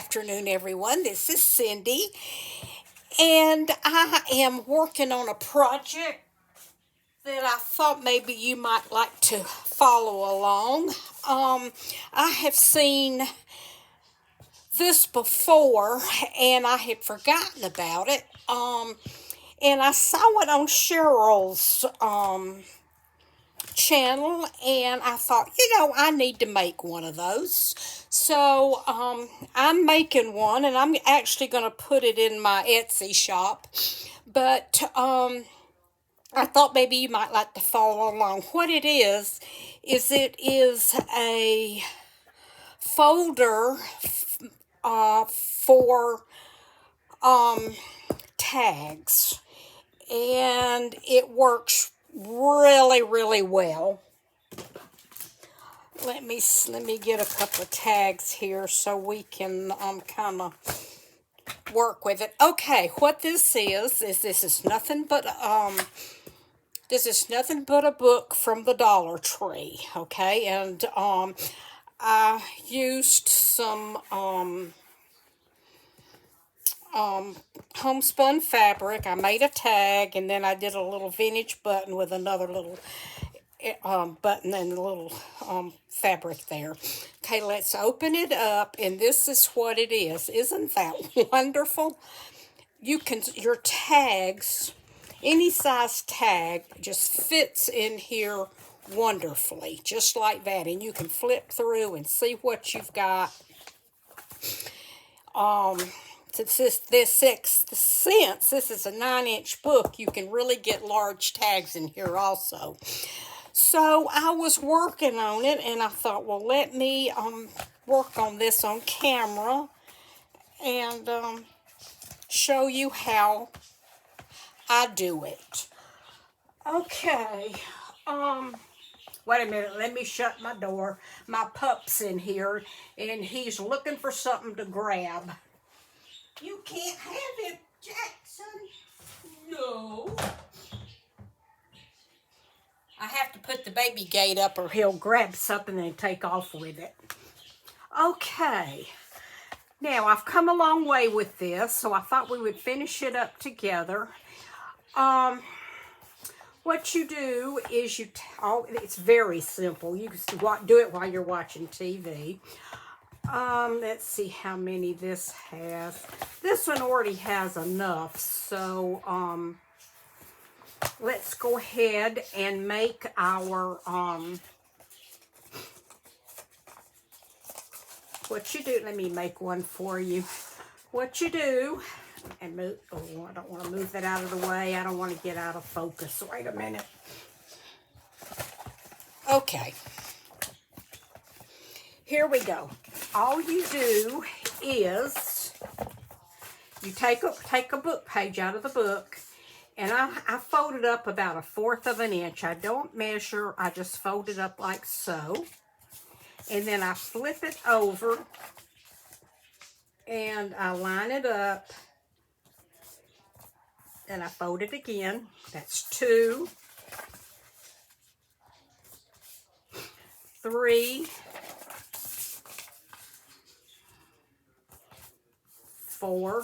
afternoon, everyone. This is Cindy, and I am working on a project that I thought maybe you might like to follow along. I have seen this before, and I had forgotten about it. And I saw it on Cheryl's channel, and I thought, I need to make one of those. So I'm making one, and I'm actually going to put it in my Etsy shop. But I thought maybe you might like to follow along. What it is a folder for tags, and it works really, really well. Let me get a couple of tags here so we can kind of work with it. Okay, what this is this is nothing but a book from the Dollar Tree. Okay, and I used some homespun fabric. I made a tag, and then I did a little vintage button with another little button and a little fabric there. Okay, let's open it up, and this is what it is. Isn't that wonderful? Your tags, any size tag, just fits in here wonderfully, just like that, and you can flip through and see what you've got. Since this is a 9-inch book, you can really get large tags in here also. So I was working on it, and I thought, well, let me work on this on camera and show you how I do it. Okay. Wait a minute. Let me shut my door. My pup's in here, and he's looking for something to grab. You can't have it, Jackson. No. I have to put the baby gate up, or he'll grab something and take off with it. Okay. Now, I've come a long way with this, so I thought we would finish it up together. What you do is it's very simple. You can do it while you're watching TV. Let's see how many this has. This one already has enough, so let's go ahead and make our what you do. Let me make one for you. What you do, and move. Oh, I don't want to move that out of the way. I don't want to get out of focus. Wait a minute. Okay. Here we go. All you do is you take a book page out of the book, and I fold it up about 1/4 of an inch. I don't measure. I just fold it up like so. And then I flip it over, and I line it up, and I fold it again. That's 2, 3, 4,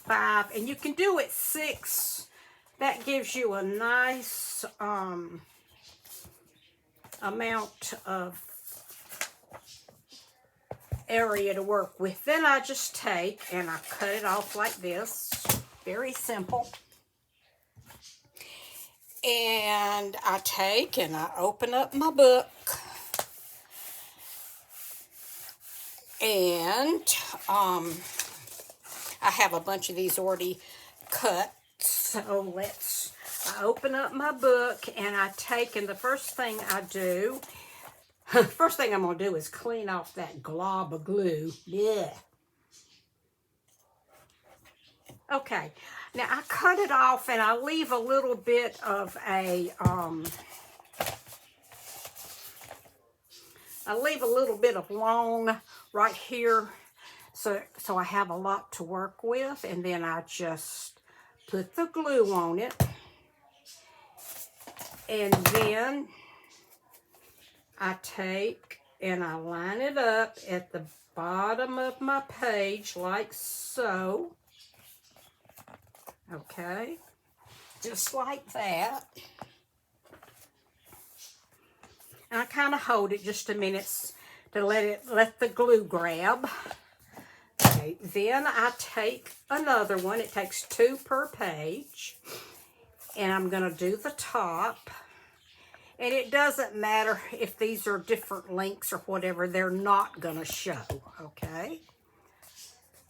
5, and you can do it 6. That gives you a nice amount of area to work with. Then I just take and I cut it off like this. Very simple. And I take and I open up my book, and I have a bunch of these already cut. So I open up my book, and I take, and the first thing I do, first thing I'm going to do is clean off that glob of glue. Yeah. Okay. Now, I cut it off, and I leave a little bit of long right here, so I have a lot to work with, and then I just put the glue on it, and then I take and I line it up at the bottom of my page like so. Okay, just like that. And I kind of hold it just a minute to let the glue grab. Okay, then I take another one. It takes 2 per page. And I'm going to do the top. And it doesn't matter if these are different lengths or whatever. They're not going to show, okay?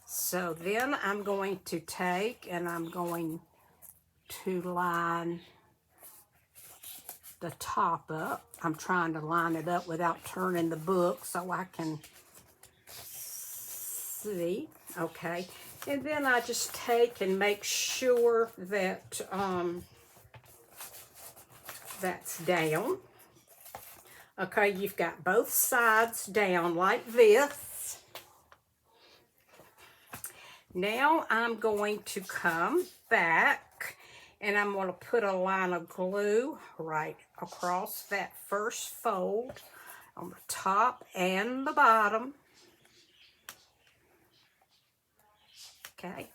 So then I'm going to take and I'm going to line the top up. I'm trying to line it up without turning the book so I can see. Okay. And then I just take and make sure that that's down. Okay, you've got both sides down like this. Now I'm going to come back and I'm going to put a line of glue right across that first fold on the top and the bottom. Okay,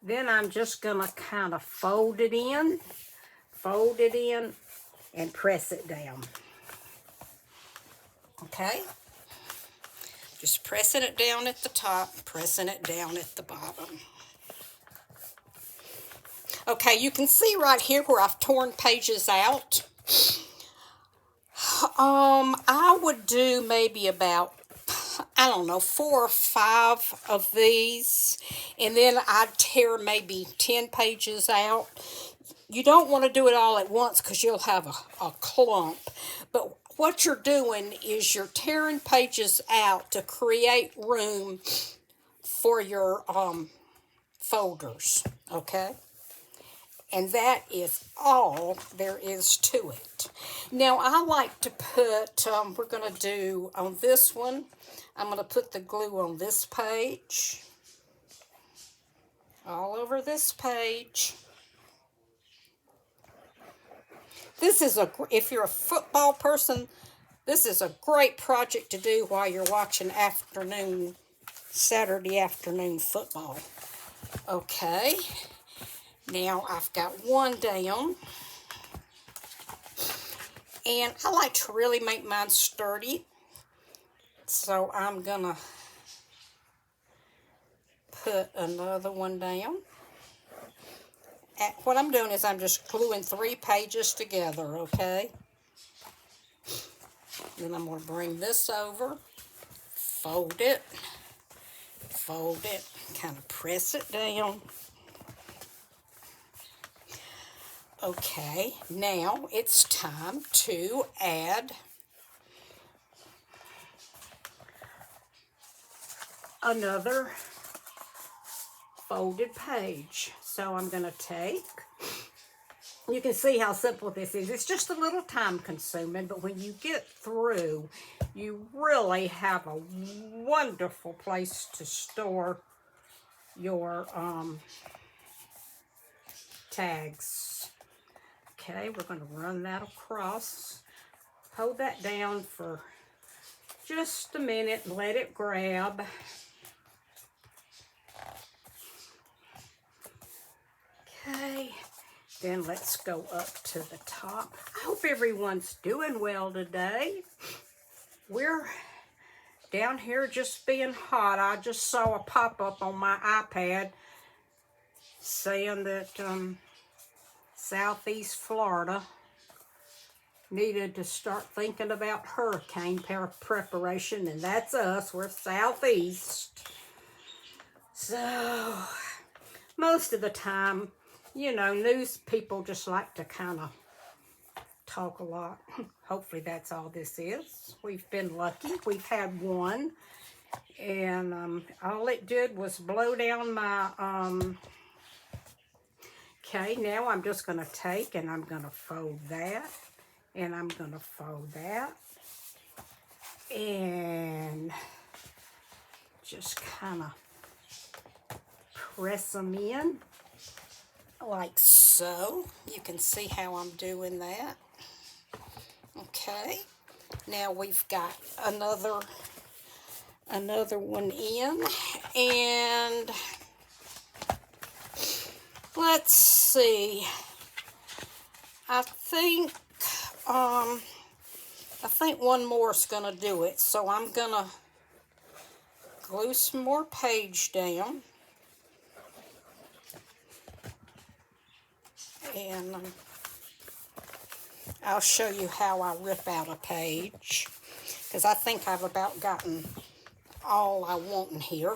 then I'm just going to kind of fold it in, and press it down. Okay, just pressing it down at the top, pressing it down at the bottom. Okay, you can see right here where I've torn pages out. I would do maybe about, I don't know, 4 or 5 of these, and then I'd tear maybe 10 pages out. You don't want to do it all at once because you'll have a clump, but what you're doing is you're tearing pages out to create room for your folders, okay? And that is all there is to it. Now, I like to put, we're going to do on this one, I'm going to put the glue on this page, all over this page. This is if you're a football person, this is a great project to do while you're watching Saturday afternoon football. Okay, now I've got one down. And I like to really make mine sturdy. So I'm going to put another one down. What I'm doing is I'm just gluing 3 pages together, okay? Then I'm going to bring this over, fold it, kind of press it down. Okay, now it's time to add another folded page. So I'm going to take, you can see how simple this is. It's just a little time consuming, but when you get through, you really have a wonderful place to store your tags. Okay, we're going to run that across. Hold that down for just a minute and let it grab. Okay, then let's go up to the top. I hope everyone's doing well today. We're down here just being hot. I just saw a pop-up on my iPad saying that Southeast Florida needed to start thinking about hurricane preparation, and that's us. We're southeast. So, most of the time, you know, news people just like to kind of talk a lot. Hopefully that's all this is. We've been lucky. We've had one, and all it did was blow down my, okay, now I'm just going to take and I'm going to fold that, and I'm going to fold that, and just kind of press them in like so. You can see how I'm doing that. Okay, Now we've got another one in, and let's see. I think one more is gonna do it. So I'm gonna glue some more page down, and I'll show you how I rip out a page, because I think I've about gotten all I want in here.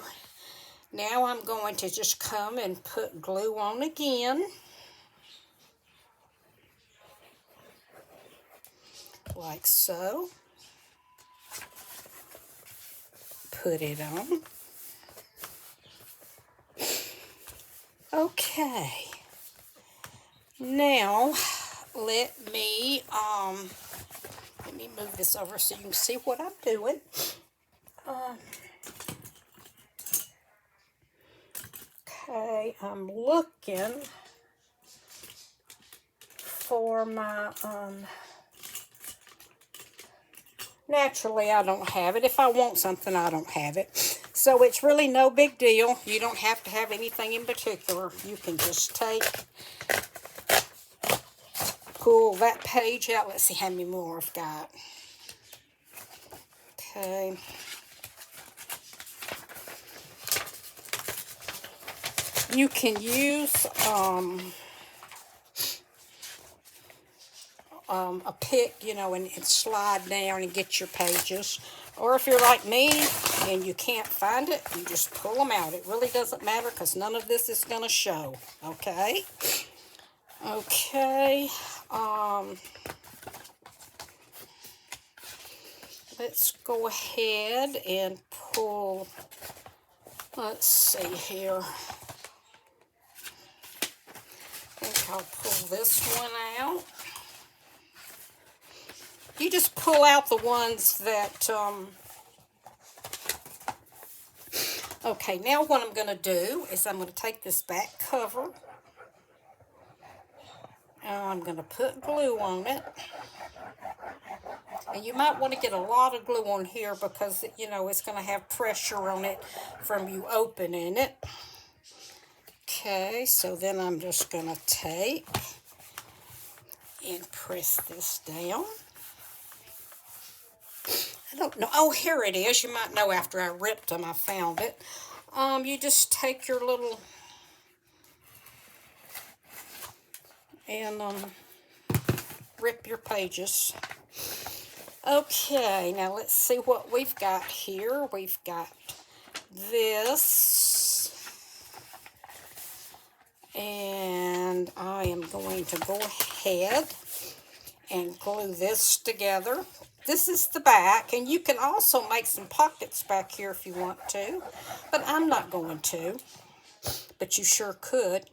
Now I'm going to just come and put glue on again, like so. Put it on. Okay. Now let me move this over so you can see what I'm doing. Okay, I'm looking for my naturally I don't have it. If I want something, I don't have it. So it's really no big deal. You don't have to have anything in particular. You can just pull that page out. Let's see how many more I've got. Okay. You can use a pick, and slide down and get your pages. Or if you're like me and you can't find it, you just pull them out. It really doesn't matter because none of this is going to show. Okay? Okay. Let's go ahead and pull, let's see here. I think I'll pull this one out. You just pull out the ones that, okay, now what I'm going to do is I'm going to take this back cover, and I'm going to put glue on it. And you might want to get a lot of glue on here because, it's going to have pressure on it from you opening it. Okay, so then I'm just going to take and press this down. I don't know. Oh, here it is. You might know after I ripped them, I found it. You just take your little and rip your pages. Okay, now let's see what we've got here. We've got this, and I am going to go ahead and glue this together. This is the back, and you can also make some pockets back here if you want to, but I'm not going to, but you sure could.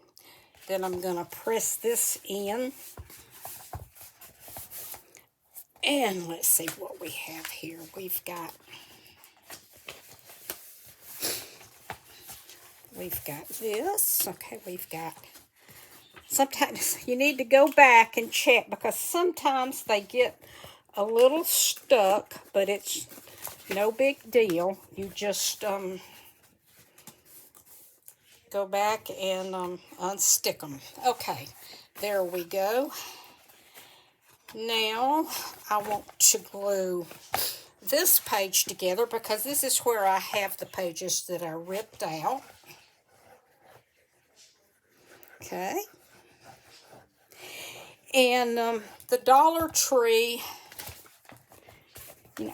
Then I'm going to press this in. And let's see what we have here. We've got this. Okay, we've got, sometimes you need to go back and check because sometimes they get a little stuck, but it's no big deal. You just go back and unstick them. Okay, there we go. Now, I want to glue this page together because this is where I have the pages that I ripped out. Okay. And the Dollar Tree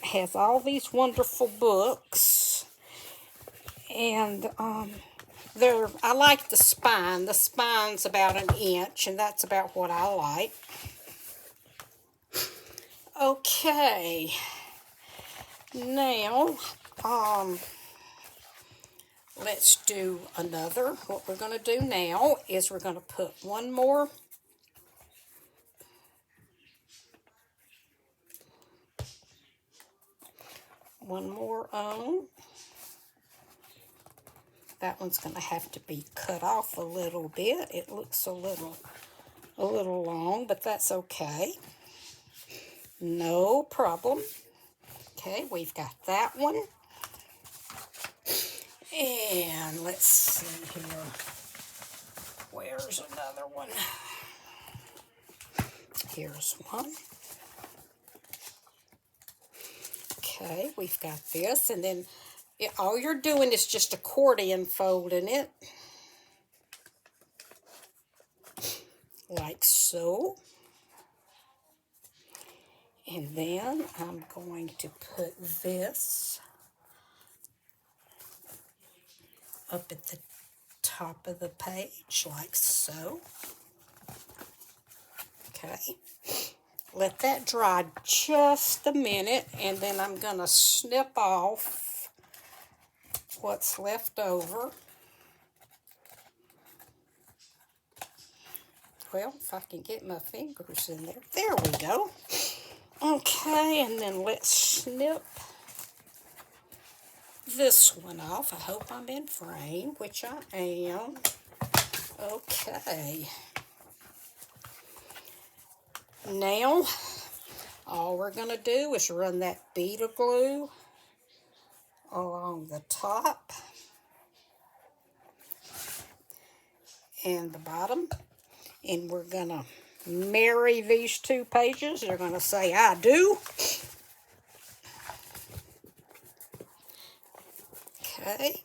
has all these wonderful books. And I like the spine. The spine's about 1 inch, and that's about what I like. Okay, now, let's do another. What we're going to do now is we're going to put one more on. That one's going to have to be cut off a little bit. It looks a little long, but that's okay. No problem. Okay, we've got that one. And let's see here. Where's another one? Here's one. Okay, we've got this. And then all you're doing is just accordion folding it. Like so. And then I'm going to put this up at the top of the page, like so. Okay. Let that dry just a minute, and then I'm going to snip off what's left over. Well, if I can get my fingers in there. There we go. Okay, and then let's snip this one off. I hope I'm in frame, which I am. Okay. Now, all we're going to do is run that bead of glue along the top and the bottom. And we're going to marry these two pages. They're going to say, I do. Okay.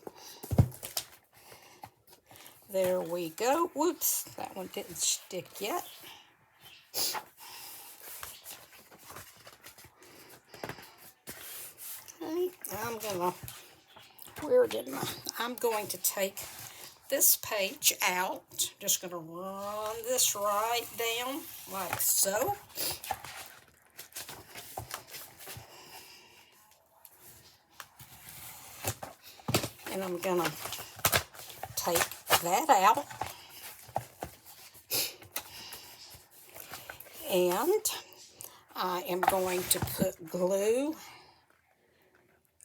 There we go. Whoops, that one didn't stick yet. Okay, I'm going to take this page out. Just going to run this right down like so. And I'm going to take that out. And I am going to put glue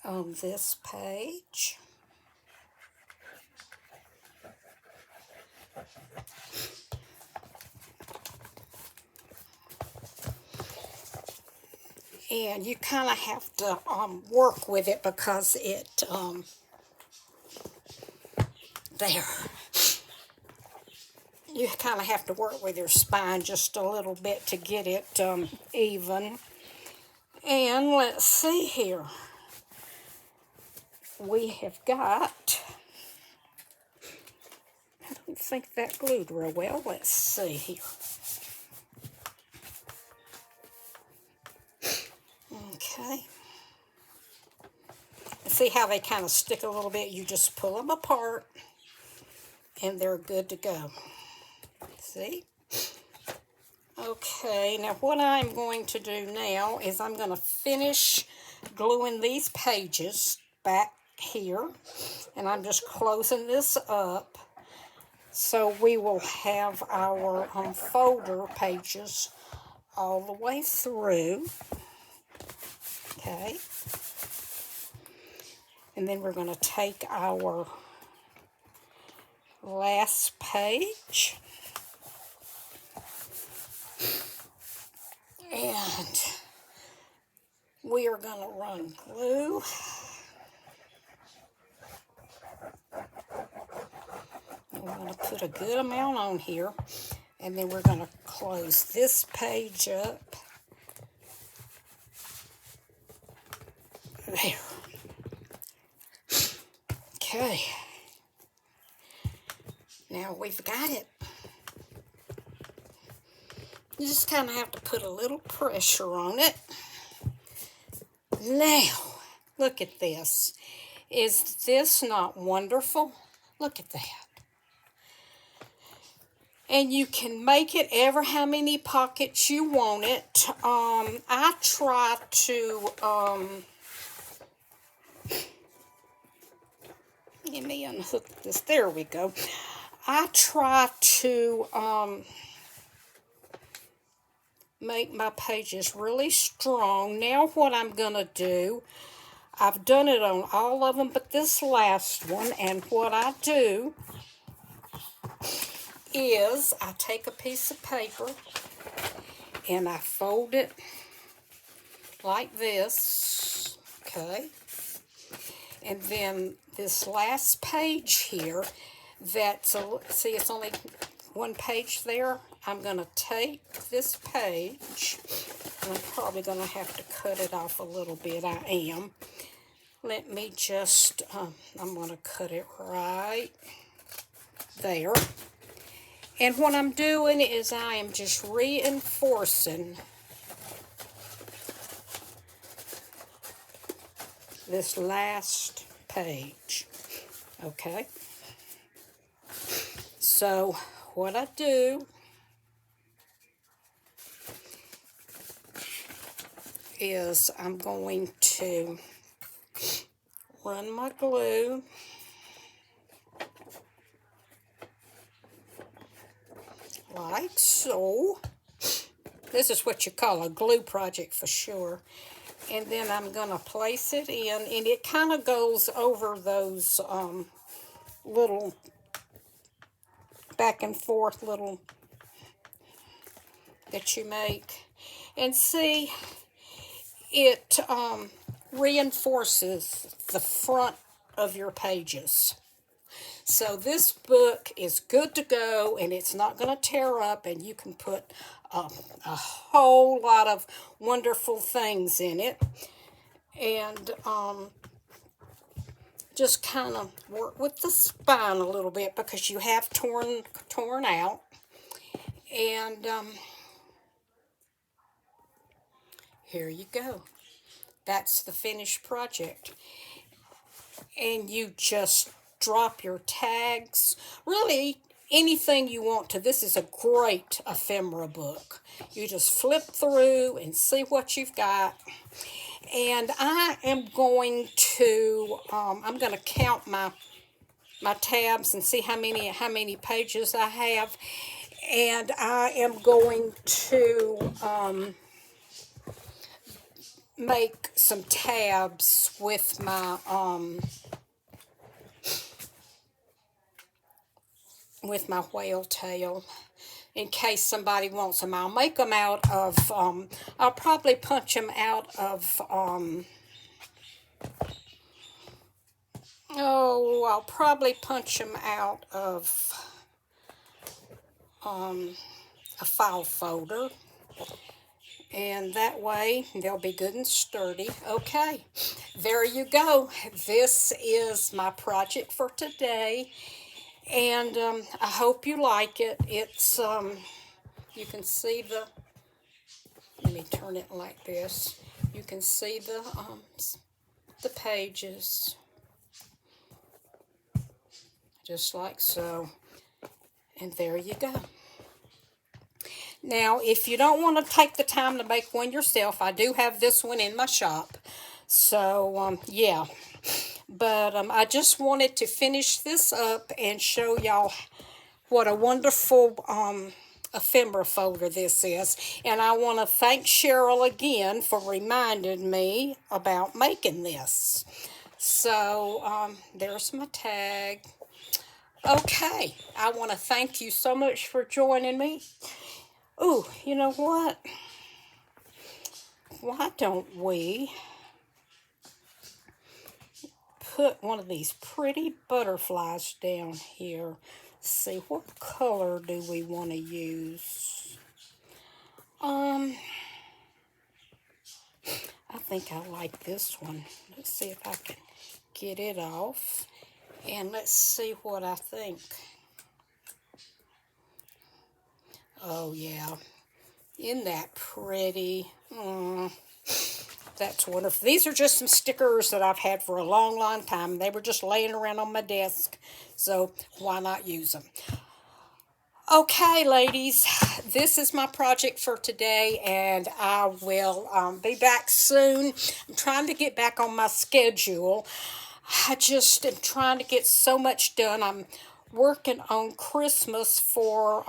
on this page. And you kind of have to work with it because it, there. You kind of have to work with your spine just a little bit to get it even. And let's see here. We have got, I don't think that glued real well. Let's see here. Okay. See how they kind of stick a little bit? You just pull them apart and they're good to go. See? Okay, now what I'm going to do now is I'm going to finish gluing these pages back here. And I'm just closing this up so we will have our folder pages all the way through. Okay. And then we're going to take our last page and we are going to run glue. And we're going to put a good amount on here, and then we're going to close this page up. There. Okay. Now we've got it. You just kind of have to put a little pressure on it. Now, look at this. Is this not wonderful? Look at that. And you can make it ever how many pockets you want it. I try to, let me unhook this. There we go. I try to make my pages really strong. Now what I'm going to do, I've done it on all of them but this last one, and what I do is I take a piece of paper and I fold it like this, okay? And then this last page here, see, it's only one page there. I'm going to take this page, and I'm probably going to have to cut it off a little bit. I am. Let me just, I'm going to cut it right there. And what I'm doing is I am just reinforcing this last page, okay? So what I do is I'm going to run my glue like so. This is what you call a glue project for sure. And then I'm going to place it in, and it kind of goes over those little back and forth little that you make. And see, it reinforces the front of your pages. So this book is good to go, and it's not going to tear up, and you can put a whole lot of wonderful things in it. And just kind of work with the spine a little bit because you have torn out. And here you go. That's the finished project. And you just drop your tags. Really, anything you want to. This is a great ephemera book. You just flip through and see what you've got. And I am going to, I'm going to count my tabs and see how many pages I have. And I am going to make some tabs with my whale tail in case somebody wants them. I'll make them out of, I'll probably punch them out of, I'll probably punch them out of a file folder. And that way, they'll be good and sturdy. Okay, there you go. This is my project for today. And I hope you like it. It's, you can see let me turn it like this. You can see the pages. Just like so. And there you go. Now, if you don't want to take the time to make one yourself, I do have this one in my shop. So, yeah. But I just wanted to finish this up and show y'all what a wonderful ephemera folder this is. And I want to thank Cheryl again for reminding me about making this. So, there's my tag. Okay, I want to thank you so much for joining me. Ooh, you know what? Why don't we put one of these pretty butterflies down here? Let's see, what color do we want to use? I think I like this one. Let's see if I can get it off. And let's see what I think. Oh, yeah. Isn't that pretty? That's wonderful. These are just some stickers that I've had for a long, long time. They were just laying around on my desk, so why not use them? Okay, ladies, this is my project for today, and I will be back soon. I'm trying to get back on my schedule. I just am trying to get so much done. I'm working on Christmas for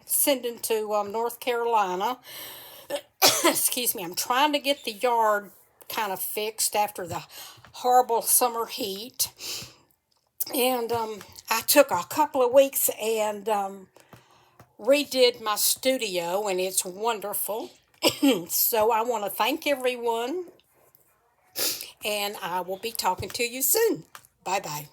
sending to North Carolina. Excuse me. I'm trying to get the yard kind of fixed after the horrible summer heat. And I took a couple of weeks and redid my studio, and it's wonderful. So I want to thank everyone, and I will be talking to you soon. Bye bye.